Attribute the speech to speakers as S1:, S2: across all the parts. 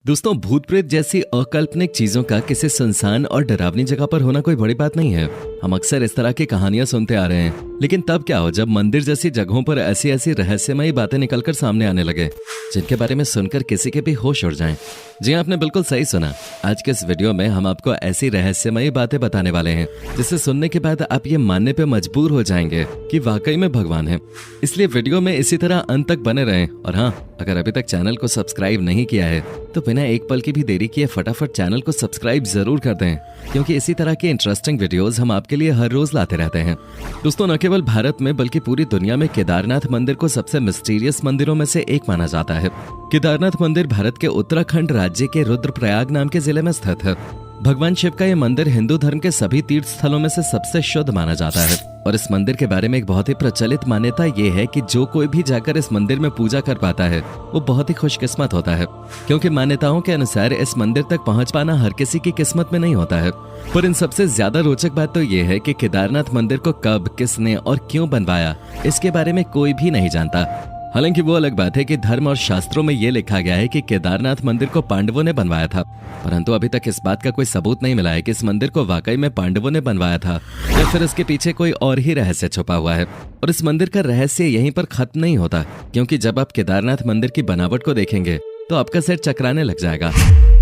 S1: दोस्तों, भूत प्रेत जैसी अकाल्पनिक चीजों का किसी सुनसान और डरावनी जगह पर होना कोई बड़ी बात नहीं है। हम अक्सर इस तरह की कहानियां सुनते आ रहे हैं, लेकिन तब क्या हो जब मंदिर जैसी जगहों पर ऐसी ऐसी रहस्यमयी बातें निकलकर सामने आने लगे जिनके बारे में सुनकर किसी के भी होश उड़ जाएं। जी आपने बिल्कुल सही सुना। आज के इस वीडियो में हम आपको ऐसी रहस्यमयी बातें बताने वाले हैं जिसे सुनने के बाद आप ये मानने पे मजबूर हो जाएंगे कि वाकई में भगवान है। इसलिए वीडियो में इसी तरह अंत तक बने रहें। और हाँ, अगर अभी तक चैनल को सब्सक्राइब नहीं किया है तो बिना एक पल की भी देरी किए फटाफट चैनल को सब्सक्राइब जरूर कर दें, क्योंकि इसी तरह के इंटरेस्टिंग वीडियोस हम आपके लिए हर रोज लाते रहते हैं। दोस्तों, न केवल भारत में बल्कि पूरी दुनिया में केदारनाथ मंदिर को सबसे मिस्टीरियस मंदिरों में से एक माना जाता है। केदारनाथ मंदिर भारत के उत्तराखंड राज्य के रुद्रप्रयाग नाम के जिले में स्थित है। भगवान शिव का यह मंदिर हिंदू धर्म के सभी तीर्थ स्थलों में से सबसे शुद्ध माना जाता है। और इस मंदिर के बारे में एक बहुत ही प्रचलित मान्यता ये है कि जो कोई भी जाकर इस मंदिर में पूजा कर पाता है वो बहुत ही खुशकिस्मत होता है, क्योंकि मान्यताओं के अनुसार इस मंदिर तक पहुंच पाना हर किसी की किस्मत में नहीं होता है। पर इन सबसे ज्यादा रोचक बात तो ये है कि केदारनाथ मंदिर को कब, किसने और क्यों बनवाया, इसके बारे में कोई भी नहीं जानता। हालांकि वो अलग बात है कि धर्म और शास्त्रों में ये लिखा गया है कि केदारनाथ मंदिर को पांडवों ने बनवाया था, परंतु अभी तक इस बात का कोई सबूत नहीं मिला है कि इस मंदिर को वाकई में पांडवों ने बनवाया था या फिर इसके पीछे कोई और ही रहस्य छुपा हुआ है। और इस मंदिर का रहस्य यहीं पर खत्म नहीं होता, क्योंकि जब आप केदारनाथ मंदिर की बनावट को देखेंगे तो आपका सिर चकराने लग जाएगा।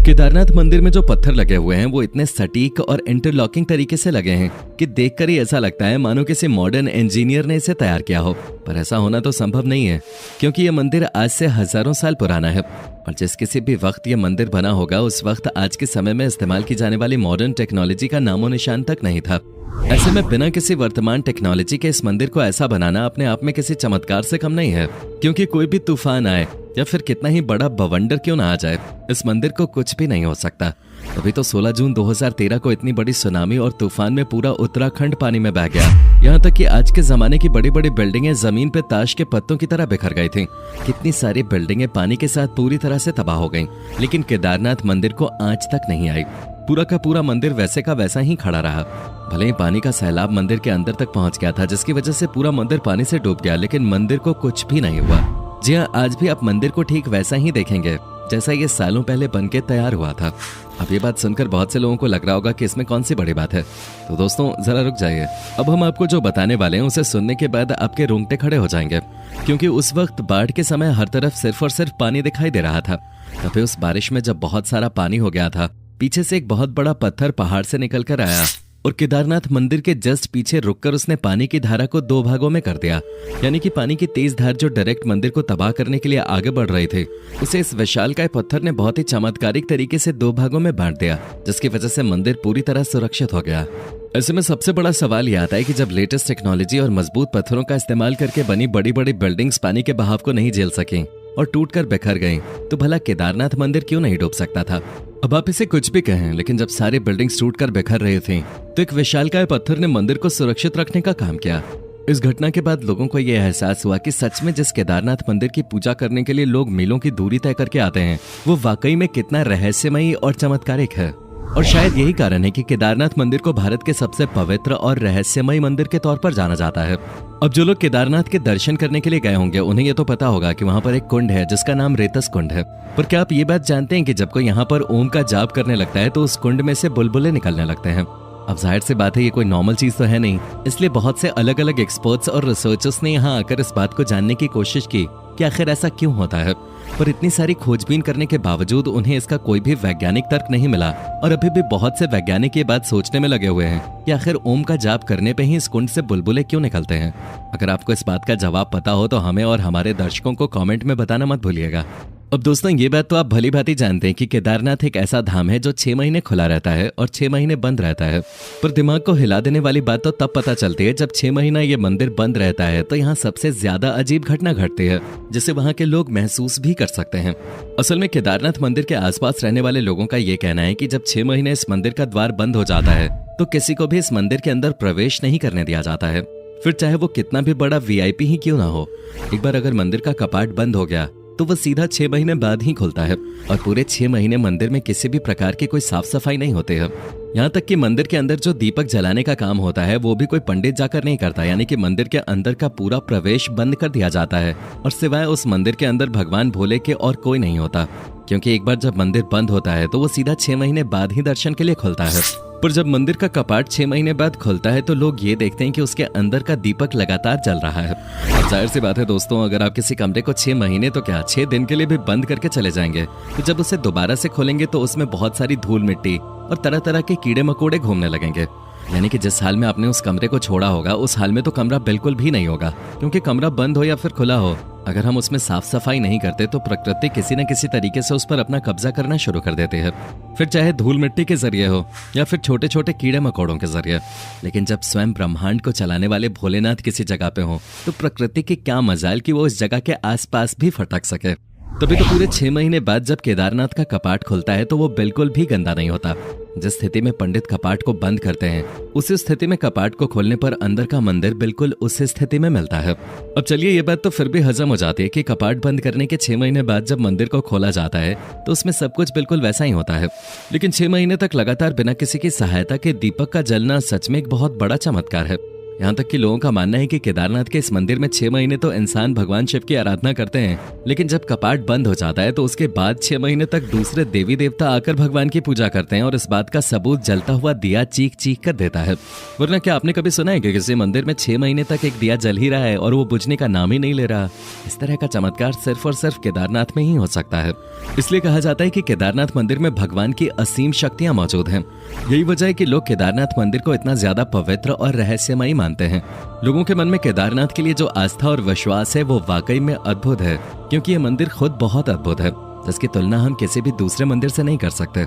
S1: केदारनाथ मंदिर में जो पत्थर लगे हुए हैं वो इतने सटीक और इंटरलॉकिंग तरीके से लगे हैं कि देखकर ही ऐसा लगता है मानो किसी मॉडर्न इंजीनियर ने इसे तैयार किया हो। पर ऐसा होना तो संभव नहीं है, क्योंकि ये मंदिर आज से हजारों साल पुराना है। और जिस किसी भी वक्त ये मंदिर बना होगा उस वक्त आज के समय में इस्तेमाल की जाने वाली मॉडर्न टेक्नोलॉजी का नामो निशान तक नहीं था। ऐसे में बिना किसी वर्तमान टेक्नोलॉजी के इस मंदिर को ऐसा बनाना अपने आप में किसी चमत्कार से कम नहीं है, क्योंकि कोई भी तूफान आए या फिर कितना ही बड़ा बवंडर क्यों ना आ जाए, इस मंदिर को कुछ भी नहीं हो सकता। तभी तो 16 जून 2013 को इतनी बड़ी सुनामी और तूफान में पूरा उत्तराखंड पानी में बह गया। यहाँ तक कि आज के जमाने की बड़ी बड़ी बिल्डिंगें जमीन पे ताश के पत्तों की तरह बिखर गई थीं। कितनी सारी बिल्डिंगें पानी के साथ पूरी तरह से तबाह हो गईं, लेकिन केदारनाथ मंदिर को आंच तक नहीं आई। पूरा का पूरा मंदिर वैसे का वैसा ही खड़ा रहा। भले ही पानी का सैलाब मंदिर के अंदर तक पहुंच गया था, जिसकी वजह से पूरा मंदिर पानी से डूब गया, लेकिन मंदिर को कुछ भी नहीं हुआ। जी हाँ, आज भी आप मंदिर को ठीक वैसा ही देखेंगे जैसा ये सालों पहले बनके तैयार हुआ था। अब ये बात सुनकर बहुत से लोगों को लग रहा होगा कि इसमें कौन सी बड़ी बात है। तो दोस्तों, जरा रुक जाइए। अब हम आपको जो बताने वाले हैं उसे सुनने के बाद आपके रोंगटे खड़े हो जाएंगे, क्योंकि उस वक्त बाढ़ के समय हर तरफ सिर्फ और सिर्फ पानी दिखाई दे रहा था। तभी उस बारिश में जब बहुत सारा पानी हो गया था, पीछे से एक बहुत बड़ा पत्थर पहाड़ से निकल कर आया और केदारनाथ मंदिर के जस्ट पीछे रुककर उसने पानी की धारा को 2 भागों में कर दिया। यानी कि पानी की तेज धार जो डायरेक्ट मंदिर को तबाह करने के लिए आगे बढ़ रही थी, उसे इस विशालकाय पत्थर ने बहुत ही चमत्कारिक तरीके से 2 भागों में बांट दिया, जिसकी वजह से मंदिर पूरी तरह सुरक्षित हो गया। ऐसे में सबसे बड़ा सवाल यह आता है कि जब लेटेस्ट टेक्नोलॉजी और मजबूत पत्थरों का इस्तेमाल करके बनी बड़ी बड़ी बिल्डिंग्स पानी के बहाव को नहीं झेल सकी और टूटकर बिखर गई, तो भला केदारनाथ मंदिर क्यों नहीं डूब सकता था। अब आप इसे कुछ भी कहें, लेकिन जब सारी बिल्डिंग्स टूटकर बिखर रही थीं, तो एक विशालकाय पत्थर ने मंदिर को सुरक्षित रखने का काम किया। इस घटना के बाद लोगों को यह एहसास हुआ कि सच में जिस केदारनाथ मंदिर की पूजा करने के लिए लोग मीलों की दूरी तय करके आते हैं, वो वाकई में कितना रहस्यमयी और चमत्कारिक है। और शायद यही कारण है कि केदारनाथ मंदिर को भारत के सबसे पवित्र और रहस्यमयी मंदिर के तौर पर जाना जाता है। अब जो लोग केदारनाथ के दर्शन करने के लिए गए होंगे उन्हें ये तो पता होगा कि वहाँ पर एक कुंड है जिसका नाम रेतस कुंड है। पर क्या आप ये बात जानते हैं कि जब कोई यहाँ पर ओम का जाप करने लगता है तो उस कुंड में से बुलबुले निकलने लगते हैं। अब जाहिर सी बात है ये कोई नॉर्मल चीज तो है नहीं, इसलिए बहुत से अलग अलग एक्सपर्ट्स और रिसर्चर्स ने यहाँ आकर इस बात को जानने की कोशिश की कि आखिर ऐसा क्यों होता है। पर इतनी सारी खोजबीन करने के बावजूद उन्हें इसका कोई भी वैज्ञानिक तर्क नहीं मिला। और अभी भी बहुत से वैज्ञानिक ये बात सोचने में लगे हुए हैं कि आखिर ओम का जाप करने पे ही इस कुंड से बुलबुले क्यों निकलते हैं। अगर आपको इस बात का जवाब पता हो तो हमें और हमारे दर्शकों को कमेंट में बताना मत भूलिएगा। अब दोस्तों, ये बात तो आप भली भांति जानते हैं कि केदारनाथ एक ऐसा धाम है जो 6 महीने खुला रहता है और 6 महीने बंद रहता है। पर दिमाग को हिला देने वाली बात तो तब पता चलती है जब 6 महीना ये मंदिर बंद रहता है, तो यहाँ सबसे ज्यादा अजीब घटना घटती है जिसे वहाँ के लोग महसूस भी कर सकते हैं। असल में केदारनाथ मंदिर के आसपास रहने वाले लोगों का ये कहना है कि जब 6 महीने इस मंदिर का द्वार बंद हो जाता है तो किसी को भी इस मंदिर के अंदर प्रवेश नहीं करने दिया जाता है, फिर चाहे वो कितना भी बड़ा VIP ही क्यों ना हो। एक बार अगर मंदिर का कपाट बंद हो गया तो वो सीधा 6 महीने बाद ही खुलता है और पूरे 6 महीने मंदिर में किसी भी प्रकार की कोई साफ सफाई नहीं होती है। यहाँ तक कि मंदिर के अंदर जो दीपक जलाने का काम होता है वो भी कोई पंडित जाकर नहीं करता, यानी कि मंदिर के अंदर का पूरा प्रवेश बंद कर दिया जाता है और सिवाय उस मंदिर के अंदर भगवान भोले के और कोई नहीं होता। क्योंकि एक बार जब मंदिर बंद होता है तो वो सीधा 6 महीने बाद ही दर्शन के लिए खुलता है। पर जब मंदिर का कपाट 6 महीने बाद खुलता है तो लोग ये देखते हैं कि उसके अंदर का दीपक लगातार जल रहा है। अब जाहिर सी बात है दोस्तों, अगर आप किसी कमरे को 6 महीने तो क्या 6 दिन के लिए भी बंद करके चले जाएंगे, तो जब उसे दोबारा से खोलेंगे तो उसमें बहुत सारी धूल मिट्टी और तरह तरह के कीड़े मकोड़े घूमने लगेंगे। यानी कि जिस हाल में आपने उस कमरे को छोड़ा होगा उस हाल में तो कमरा बिल्कुल भी नहीं होगा, क्योंकि कमरा बंद हो या फिर खुला हो, अगर हम उसमें साफ सफाई नहीं करते तो प्रकृति किसी न किसी तरीके से उस पर अपना कब्जा करना शुरू कर देती है, फिर चाहे धूल मिट्टी के जरिए हो या फिर छोटे छोटे कीड़े मकोड़ों के जरिए। लेकिन जब स्वयं ब्रह्मांड को चलाने वाले भोलेनाथ किसी जगह पे हो तो प्रकृति की क्या मजाल कि वो उस जगह के आसपास भी फटक सके। तभी तो पूरे 6 महीने बाद जब केदारनाथ का कपाट खुलता है तो वो बिल्कुल भी गंदा नहीं होता। जिस स्थिति में पंडित कपाट को बंद करते हैं उसी स्थिति में कपाट को खोलने पर अंदर का मंदिर बिल्कुल उसी स्थिति में मिलता है। अब चलिए, ये बात तो फिर भी हजम हो जाती है कि कपाट बंद करने के 6 महीने बाद जब मंदिर को खोला जाता है तो उसमें सब कुछ बिल्कुल वैसा ही होता है। लेकिन 6 महीने तक लगातार बिना किसी की सहायता के दीपक का जलना सच में एक बहुत बड़ा चमत्कार है। यहाँ तक कि लोगों का मानना है कि केदारनाथ के इस मंदिर में 6 महीने तो इंसान भगवान शिव की आराधना करते हैं, लेकिन जब कपाट बंद हो जाता है तो उसके बाद 6 महीने तक दूसरे देवी देवता आकर भगवान की पूजा करते हैं और इस बात का सबूत जलता हुआ दिया चीख चीख कर देता है। वरना क्या आपने कभी सुना है कि किसी मंदिर में 6 महीने तक एक दिया जल ही रहा है और वो बुझने का नाम ही नहीं ले रहा? इस तरह का चमत्कार सिर्फ और सिर्फ केदारनाथ में ही हो सकता है। इसलिए कहा जाता है कि केदारनाथ मंदिर में भगवान की असीम शक्तियां मौजूद हैं। यही वजह है कि लोग केदारनाथ मंदिर को इतना ज्यादा पवित्र और रहस्यमयी मानते हैं। लोगों के मन में केदारनाथ के लिए जो आस्था और विश्वास है वो वाकई में अद्भुत है, क्योंकि ये मंदिर खुद बहुत अद्भुत है, जिसकी तुलना हम किसी भी दूसरे मंदिर से नहीं कर सकते।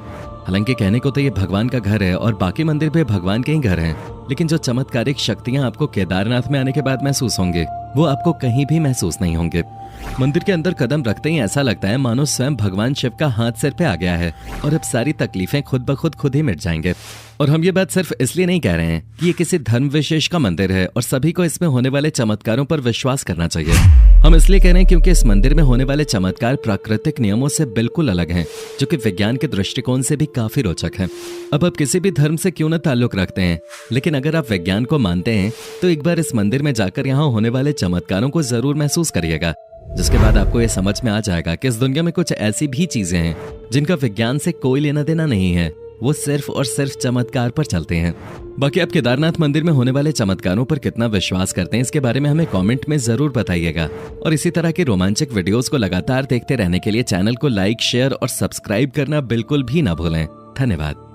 S1: हालांकि कहने को तो ये भगवान का घर है और बाकी मंदिर भी भगवान के ही घर हैं, लेकिन जो चमत्कारिक शक्तियां आपको केदारनाथ में आने के बाद महसूस होंगी वो आपको कहीं भी महसूस नहीं होंगे। मंदिर के अंदर कदम रखते ही ऐसा लगता है मानो स्वयं भगवान शिव का हाथ सिर पे आ गया है और अब सारी तकलीफें खुद ब खुद ही मिट जाएंगे। और हम ये बात सिर्फ इसलिए नहीं कह रहे हैं कि ये किसी धर्म विशेष का मंदिर है और सभी को इसमें होने वाले चमत्कारों पर विश्वास करना चाहिए। हम इसलिए कह रहे हैं क्योंकि इस मंदिर में होने वाले चमत्कार प्राकृतिक नियमों से बिल्कुल अलग हैं, जो कि विज्ञान के दृष्टिकोण से भी काफी रोचक हैं। अब आप किसी भी धर्म से क्यों न ताल्लुक रखते हैं, लेकिन अगर आप विज्ञान को मानते हैं तो एक बार इस मंदिर में जाकर यहाँ होने वाले चमत्कारों को जरूर महसूस करिएगा, जिसके बाद आपको ये समझ में आ जाएगा कि इस दुनिया में कुछ ऐसी भी चीजें हैं जिनका विज्ञान से कोई लेना देना नहीं है, वो सिर्फ और सिर्फ चमत्कार पर चलते हैं। बाकी आप केदारनाथ मंदिर में होने वाले चमत्कारों पर कितना विश्वास करते हैं इसके बारे में हमें कमेंट में जरूर बताइएगा। और इसी तरह के रोमांचक वीडियोस को लगातार देखते रहने के लिए चैनल को लाइक, शेयर और सब्सक्राइब करना बिल्कुल भी ना भूलें। धन्यवाद।